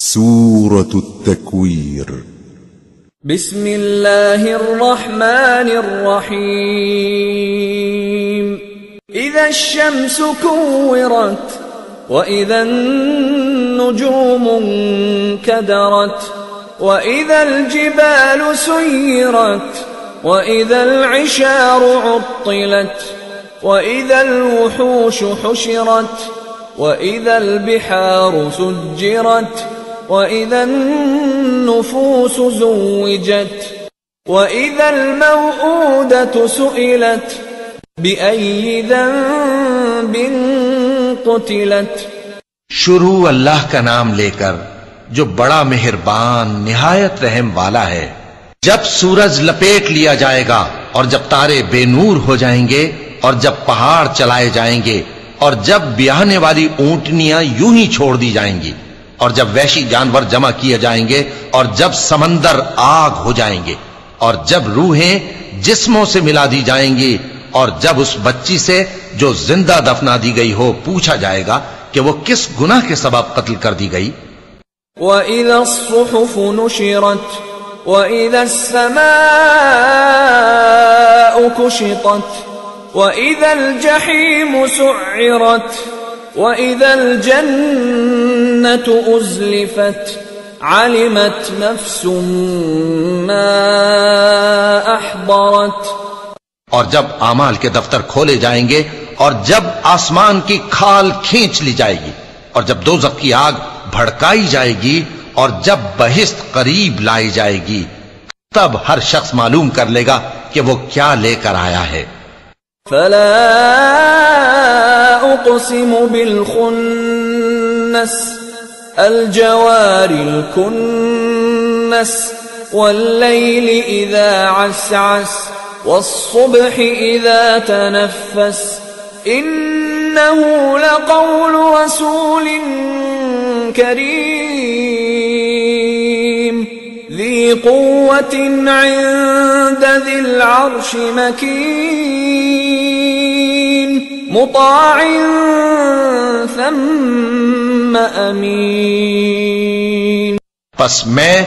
सूरत अत-तक्वीर। बिस्मिल्लाहिर्रहमानिर्रहीम। इज़ा अश-शम्सु कुव्विरत व इज़ा अन-नुजूमु कदरत व इज़ा अल-जिबालु सुय्यिरत व इज़ा अल-इशारु उत्तिलत व इज़ा अल-वुहूशु हुशिरत व इज़ा अल-बिहारु सुज्जिरत وإذا النفوس زوجت وإذا الموءودة سئلت بأي ذنب قتلت। शुरू अल्लाह का नाम लेकर जो बड़ा मेहरबान निहायत रहम वाला है। जब सूरज लपेट लिया जाएगा और जब तारे बेनूर हो जाएंगे और जब पहाड़ चलाए जाएंगे और जब ब्याहने वाली ऊंटनियां यूं ही छोड़ दी जाएंगी और जब वैशी जानवर जमा किए जाएंगे और जब समंदर आग हो जाएंगे और जब रूहें जिस्मों से मिला दी जाएंगी और जब उस बच्ची से जो जिंदा दफना दी गई हो पूछा जाएगा कि वो किस गुनाह के सबब कत्ल कर दी गई। वइज़ा अस्सुहुफ़ु नुशिरत वइज़ा अस्समाउ कुशितत वइज़ा अल-जहीमु सु'इरत वइज़ा अल-जन्नतु उज़्लिफ़त अलिमत नफ्सुम मा अहदरत। और जब आमाल के दफ्तर खोले जाएंगे और जब आसमान की खाल खींच ली जाएगी और जब दोज़ख की आग भड़काई जाएगी और जब बहिश्त करीब लाई जाएगी तब हर शख्स मालूम कर लेगा कि वो क्या लेकर आया है। फला उक़सिमु बिल खुन्नस अल-जवारिल कुन्नस वल-लैलि इज़ा अस्अस वस्सुब्हि इज़ा तनफ़्फ़स इन्नहु लक़ौलु रसूलिन करीम ज़ी क़ुव्वतिन इन्द ज़िल अर्शि मकीन मुताअन थम्म अमीन। बस मैं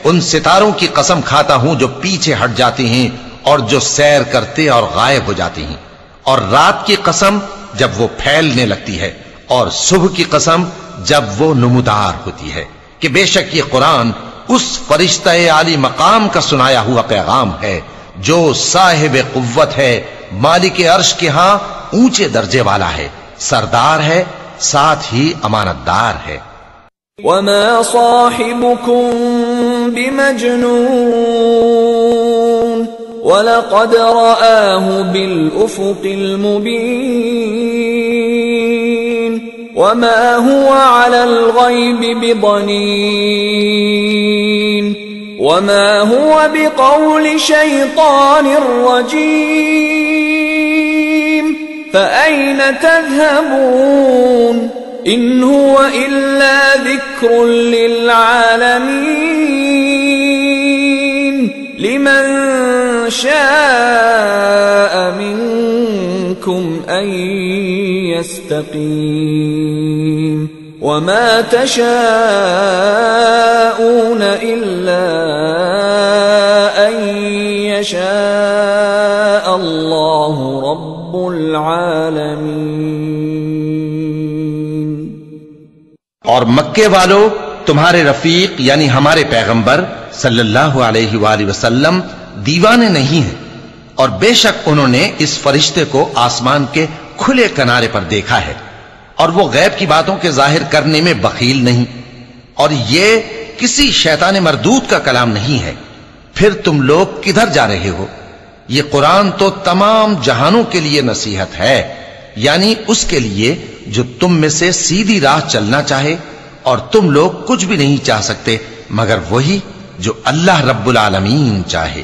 उन सितारों की कसम खाता हूं जो पीछे हट जाती हैं और जो सैर करते और गायब हो जाती हैं, और रात की कसम जब वो फैलने लगती है और सुबह की कसम जब वो नमूदार होती है कि बेशक ये कुरान उस फरिश्ते आली मकाम का सुनाया हुआ पैगाम है जो साहिब कुव्वत है, मालिक अर्श के यहां ऊंचे दर्जे वाला है, सरदार है, साथ ही अमानतदार है। वमा साहिबुकुम बिमजनून वलक़द रआहु बिल उफ़ुक़िल मुबीन वमा हुवा अलल ग़ैबि बिज़नीन वमा हुवा बिक़ौलि शैतानिर रजीम फ़अयन तज़हबून इन हुवा इल्ला ज़िक्रुन लिल आलमीन लिमन शाअ मिनकुम अन यस्तक़ीम वमा तशाऊन इल्ला अन यशाअ अल्लाहु रब्बुल आलमीन। और मक्के वालों, तुम्हारे रफीक यानी हमारे पैगंबर सल्लल्लाहु अलैहि वसल्लम दीवाने नहीं हैं, और बेशक उन्होंने इस फरिश्ते को आसमान के खुले किनारे पर देखा है और वो गैब की बातों के जाहिर करने में बखील नहीं, और ये किसी शैतान मरदूद का कलाम नहीं है। फिर तुम लोग किधर जा रहे हो? ये कुरान तो तमाम जहानों के लिए नसीहत है, यानी उसके लिए जो तुम में से सीधी राह चलना चाहे, और तुम लोग कुछ भी नहीं चाह सकते मगर वही जो अल्लाह रब्बुल आलमीन चाहे।